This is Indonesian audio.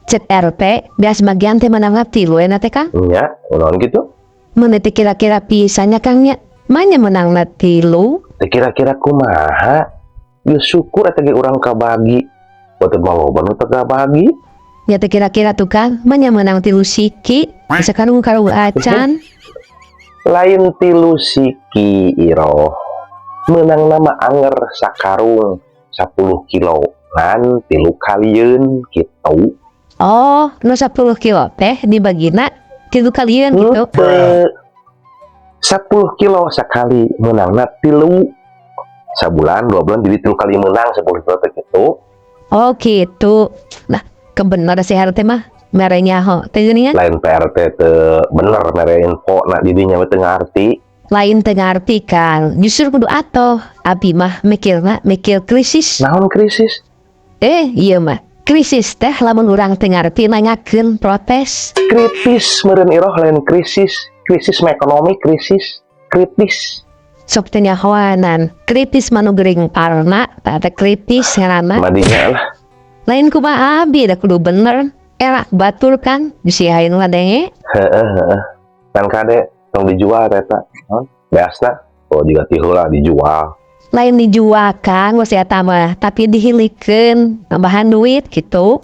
cek RP bias bagian teh menang tilu enak teh Kang. Nya, naon gitu? Mana teh kira-kira pisahnya Kangnya? Mana menang tilu? Teh kira-kira kumaha? Ya syukur eta ge urang kabagi. Boten maloba nu teu kabagi. Ya teh kira-kira tuh Kang, mana menang tilu siki? Bisa karung acan. Lain tilu siki Iroh. Menang nama anger sakarung 10 kilo ngan tilu kalieun gitu. Oh, nu 10 kilo teh dibagina tilu kalian gitu. 10 kilo sekali menangna tilu. Sabulan 2 bulan jadi tilu kali menang 10 kilo teh gitu. Oh gitu. Nah, kebenar sih harta mah merenya ho. Teh geuningan. Lain PRT teu bener mere info na di dinya teu ngarti. Lain teu ngarti kan. Justru kudu atoh. Abi mah mikir krisis. Naon krisis? Iya mah. Krisis teh lamun urang teu ngarti nangakeun protes. Kritis meureun Iroh lain krisis. Krisis ekonomi, krisis kritis. Sok teh nyahoanan. Kritis manu gering karna tata kritis ngaranna. Madinya lah. Lain kumaha abi da kudu bener. Era batur kan disihain ladenge. Heeh. Kan kade tong dijual eta. Biasna oh juga tilu lah dijual. Lain dijual kan geus eta mah, tapi dihilikeun nambahan duit gitu.